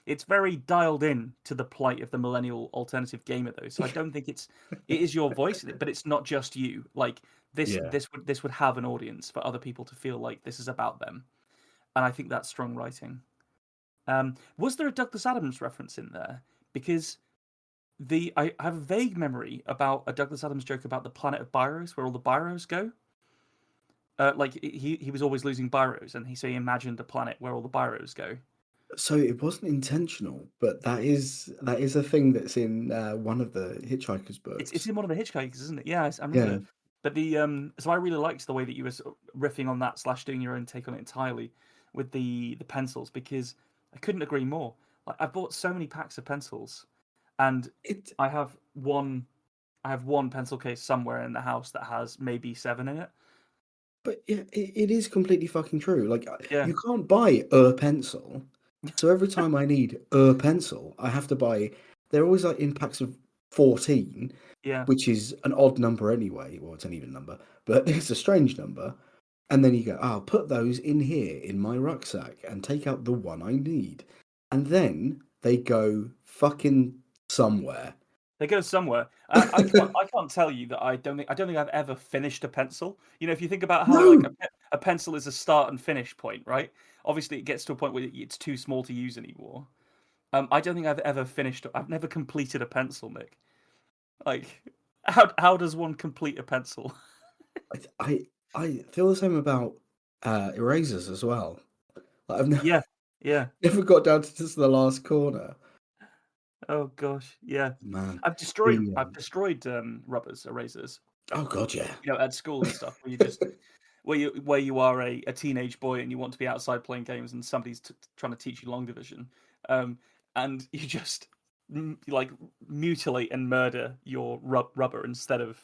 it's very dialed in to the plight of the millennial alternative gamer, though. So I don't think it is your voice, but it's not just you. Like this yeah, this would have an audience for other people to feel like this is about them, and I think that's strong writing. Was there a Douglas Adams reference in there? Because I have a vague memory about a Douglas Adams joke about the planet of Biros, where all the Biros go. Like he was always losing Biros, and so he imagined a planet where all the Biros go. So it wasn't intentional, but that is a thing that's in one of the Hitchhiker's It's books. in one of the Hitchhikers, isn't it? Yeah, I Yeah, remember. But so I really liked the way that you were sort of riffing on that slash doing your own take on it entirely with the pencils because I couldn't agree more. Like I bought so many packs of pencils, and it. I have one I have one pencil case somewhere in the house that has maybe 7 in it. But yeah, it is completely fucking true. Like Yeah, you can't buy a pencil, so every time I need a pencil, I have to buy. They're always like in packs of 14, yeah. which is an odd number anyway. Well, it's an even number, but it's a strange number. And then you go, I'll put those in here in my rucksack and take out the one I need. And then they go fucking somewhere. They go somewhere. I can't tell you that I don't think I've ever finished a pencil. You know, if you think about how like No, a pencil is a start and finish point, right? Obviously, it gets to a point where it's too small to use anymore. I don't think I've ever finished. I've never completed a pencil, Nick. Like, how does one complete a pencil? I feel the same about erasers as well. Like I've never, Yeah, yeah. never got down to just the last corner. Oh gosh, yeah. Man, I've destroyed rubbers, erasers. oh god, yeah. You know, at school and stuff, where you just where you are a teenage boy and you want to be outside playing games and somebody's trying to teach you long division, um, and you just like mutilate and murder your rubber instead of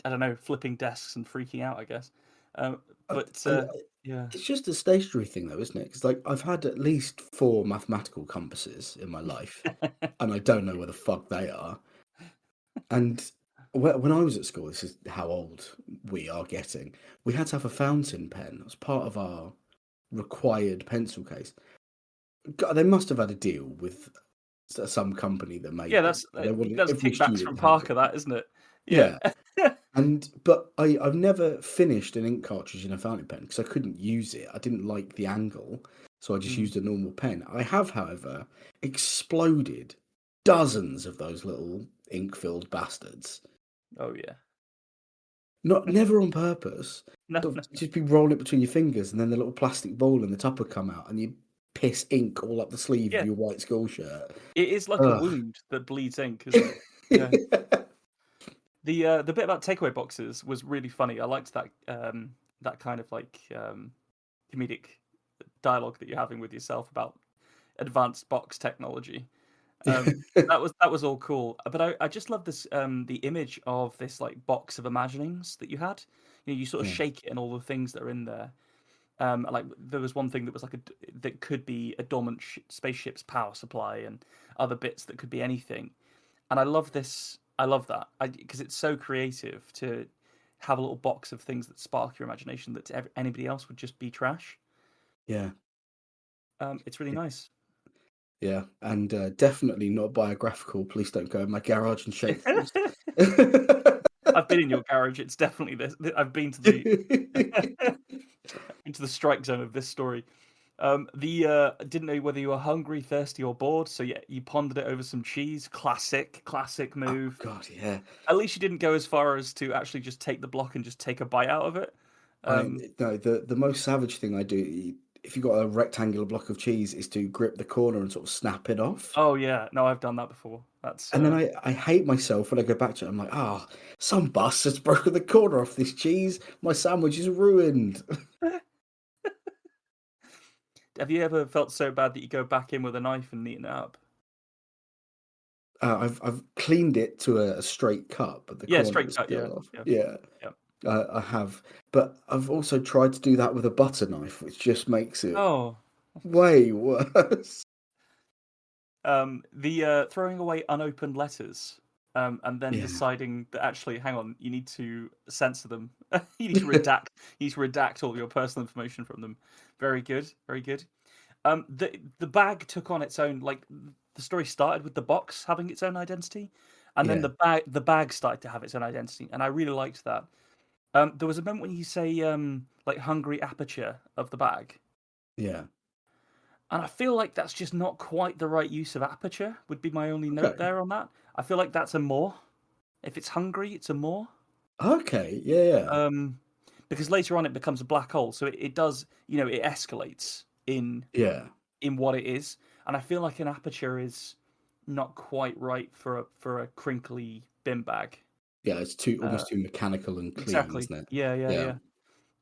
I don't know, flipping desks and freaking out, I guess. Um, I, but I, yeah, it's just a stationary thing though, isn't it? Because like I've had at least 4 mathematical compasses in my life, and I don't know where the fuck they are. And when I was at school, this is how old we are getting. We had to have a fountain pen as part of our required pencil case. God, they must have had a deal with some company that yeah, made them. They wanted that's every kickbacks student from to have Parker, them. that isn't it? Yeah. Yeah, but I've never finished an ink cartridge in a fountain pen because I couldn't use it. I didn't like the angle, so I just Mm. used a normal pen. I have, however, exploded dozens of those little ink-filled bastards. Oh yeah. Not never on purpose. No, Sort no. of just be rolling it between your fingers, and then the little plastic ball in the top would come out, and you piss ink all up the sleeve of Yeah, your white school shirt. it is like a Ugh. wound that bleeds ink, isn't it? Yeah. The bit about takeaway boxes was really funny. I liked that that kind of like comedic dialogue that you're having with yourself about advanced box technology. That was all cool. But I just love this the image of this like box of imaginings that you had. You know, you sort of Yeah, shake it and all the things that are in there. Like there was one thing that was like that could be a dormant spaceship's power supply, and other bits that could be anything. And I love this. I love that because it's so creative to have a little box of things that spark your imagination that to anybody else would just be trash. yeah, It's really nice. yeah, and definitely not biographical. Please don't go in my garage and shake things. I've been in your garage. It's definitely this. I've been to the into the strike zone of this story. Didn't know whether you were hungry, thirsty, or bored. So yeah, you pondered it over some cheese. Classic Oh move. God, yeah. At least you didn't go as far as to actually just take the block and just take a bite out of it. I Um, no, the most savage thing I do if you've got a rectangular block of cheese is to grip the corner and sort of snap it off. oh yeah, no, I've done that before. That's And then I hate myself when I go back to it. I'm like, ah, some bastard's broken the corner off this cheese. My sandwich is ruined. Have you ever felt so bad that you go back in with a knife and neaten it up? I've cleaned it to a straight cut, but the Yeah, corner straight is cut. Yeah, still off. yeah, Yeah, yeah. I have. But I've also tried to do that with a butter knife, which just makes it Oh, way worse. the throwing away unopened letters, and then Yeah, deciding that actually, hang on, you need to censor them. You need to redact. You need to redact all your personal information from them. Very good, very good. The bag took on its own. Like the story started with the box having its own identity, and then yeah, the bag started to have its own identity, and I really liked that. There was a moment when you say like hungry aperture of the bag. yeah. And I feel like that's just not quite the right use of aperture, would be my only note Okay, there on that. I feel like that's a more. If it's hungry, it's a more. okay, yeah, Um, because later on it becomes a black hole, so it does, you know, it escalates yeah, in what it is, and I feel like an aperture is not quite right for a crinkly bin bag. Yeah, it's almost too mechanical and clean, Exactly. isn't it? Yeah, yeah, Yeah,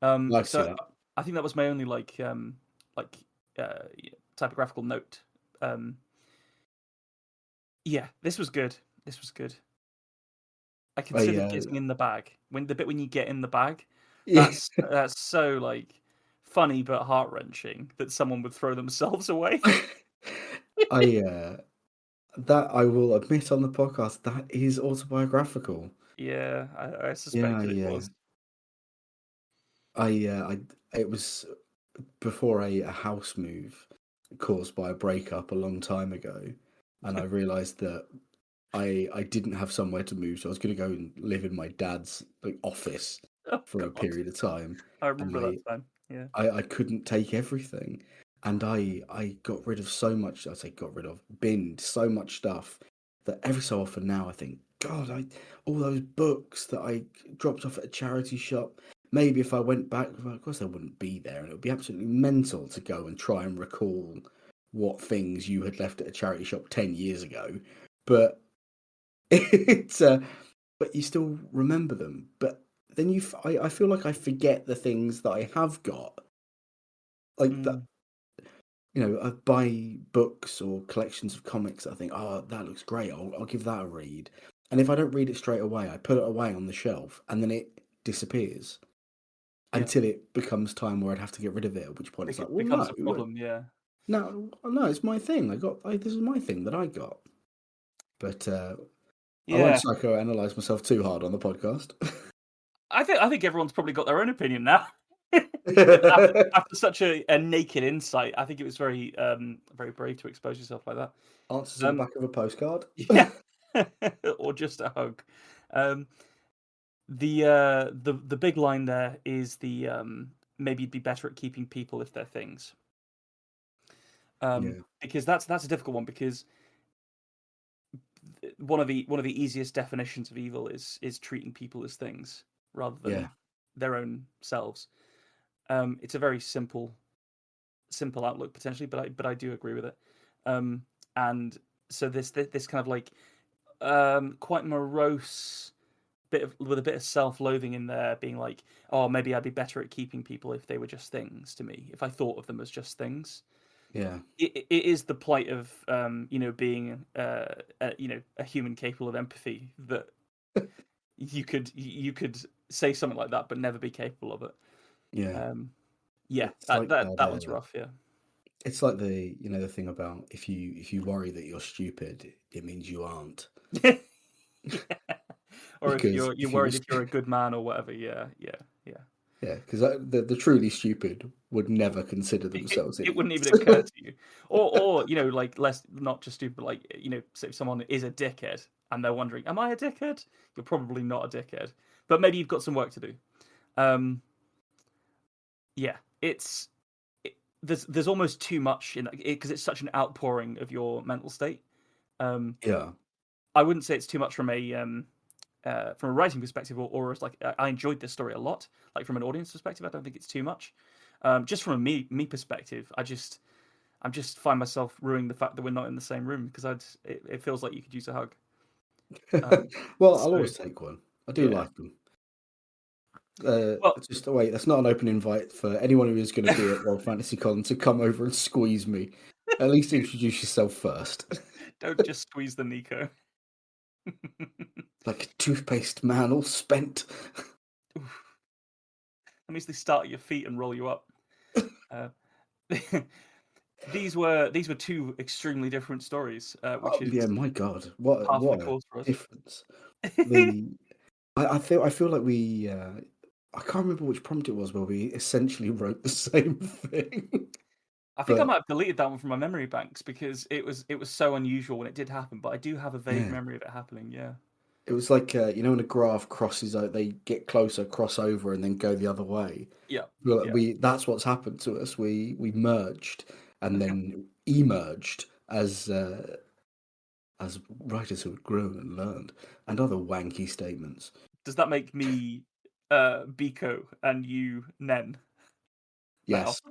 yeah. I see So that. I think that was my only like typographical note. Um, yeah, this was good. This was good. I I considered getting in the bag. When the bit when you get in the bag, yeah, that's so like funny but heart wrenching that someone would throw themselves away. I that I will admit on the podcast that is autobiographical. Yeah, I Yeah, suspected it yeah. was. It was before a house move caused by a breakup a long time ago, and I realised that I didn't have somewhere to move, so I was going to go and live in my dad's like office Oh for a God, period of time, I and remember that time. Yeah, I couldn't take everything, and I got rid of so much. I say got rid of, binned so much stuff that every so often now I think, God, I all those books that I dropped off at a charity shop. Maybe if I went back, well, of course they wouldn't be there, and it would be absolutely mental to go and try and recall what things you had left at a charity shop 10 years ago. But it's but you still remember them. But then I feel like I forget the things that I have got, like that. mm, I buy books or collections of comics. I think, oh, that looks great. I'll give that a read. And if I don't read it straight away, I put it away on the shelf, and then it disappears yeah. until it becomes time where I'd have to get rid of it. At which point it's like, It well, becomes a problem. Yeah, no, it's my thing. This is my thing that I got. But I won't yeah. psychoanalyze myself too hard on the podcast. I think everyone's probably got their own opinion now. After such a naked insight, I think it was very brave to expose yourself like that. Answers at the Um, back of a postcard. yeah, or just a hug. Um, the big line there is maybe you'd be better at keeping people if they're things. Yeah, Because that's a difficult one because one of the easiest definitions of evil is treating people as things rather yeah, than their own selves. It's a very simple outlook potentially, but I do agree with it. Um, and so this kind of like quite morose with a bit of self-loathing in there, being like, oh, maybe I'd be better at keeping people if they were just things to me, if I thought of them as just things. yeah, It is the plight of being a human capable of empathy that you could say something like that but never be capable of it. yeah. Um, yeah, It's that like that, that. that one's rough. Yeah. It's like the thing about if you worry that you're stupid, it means you aren't. Yeah. Or if Because you're if you worried was, if you're a good man or whatever. Yeah, yeah, yeah. yeah, because the truly stupid would never consider themselves It wouldn't even idiots. occur to you. Or like less not just stupid, but like say if someone is a dickhead and they're wondering, am I a dickhead? You're probably not a dickhead, but maybe you've got some work to do. Um, yeah, there's almost too much in that because it's such an outpouring of your mental state. Um, Yeah, I wouldn't say it's too much from a writing perspective, or as like I enjoyed this story a lot. Like from an audience perspective, I don't think it's too much. Just from a me perspective, I'm just find myself ruining the fact that we're not in the same room because it feels like you could use a hug. Um, well, I'll so always take one. I do yeah, like them. well, Just wait, that's not an open invite for anyone who is going to be at World Fantasy Con to come over and squeeze me. At least introduce yourself first. don't just squeeze the Nico. Like a toothpaste man, all spent. That means they start at your feet and roll you up. Uh, these were two extremely different stories, which Oh, is yeah, my God, what half the what a course for us. difference. The I feel like we I can't remember which prompt it was where we essentially wrote the same thing. I think I But might have deleted that one from my memory banks because it was so unusual when it did happen. But I do have a vague yeah, memory of it happening. Yeah. it was like when a graph crosses out, they get closer, cross over, and then go the other way. Yeah. Well, Yeah. we that's what's happened to us. We merged and then emerged as writers who had grown and learned, and other wanky statements. Does that make me Biko and you Nen now? Yes.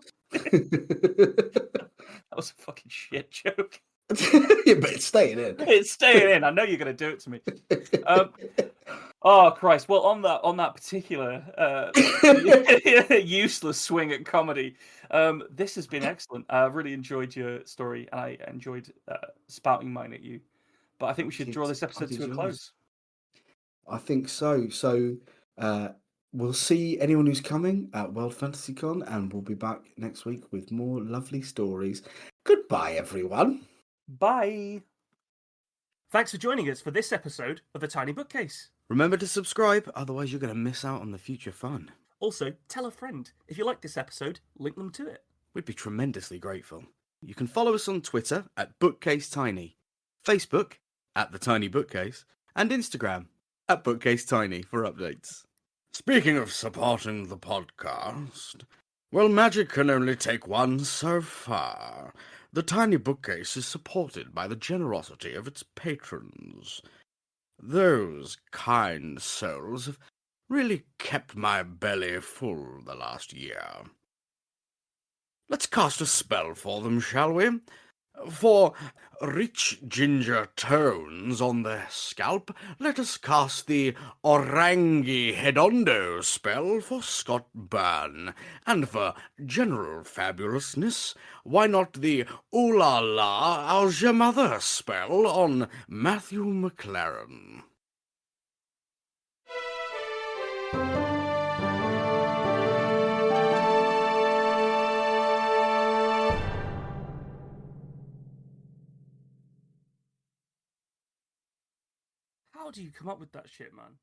That was a fucking shit joke. Yeah, but it's staying in. It's staying in. I know you're going to do it to me. Oh Christ! Well, on that particular useless swing at comedy, this has been excellent. I really enjoyed your story, and I enjoyed spouting mine at you. But I think we should draw this episode to a close. I think so. So we'll see anyone who's coming at World Fantasy Con, and we'll be back next week with more lovely stories. Goodbye, everyone. Bye. Thanks for joining us for this episode of The Tiny Bookcase. Remember to subscribe, otherwise you're going to miss out on the future fun. Also, tell a friend. If you like this episode, link them to it. We'd be tremendously grateful. You can follow us on Twitter at BookcaseTiny, Facebook at The Tiny Bookcase, and Instagram at BookcaseTiny for updates. Speaking of supporting the podcast, well, magic can only take one so far. The Tiny Bookcase is supported by the generosity of its patrons. Those kind souls have really kept my belly full the last year. Let's cast a spell for them, shall we? For rich ginger tones on their scalp, let us cast the Orangi Hedondo spell for Scott Byrne, and for general fabulousness, why not the Ooh La La How's Your Mother spell on Matthew McLaren? How do you come up with that shit, man?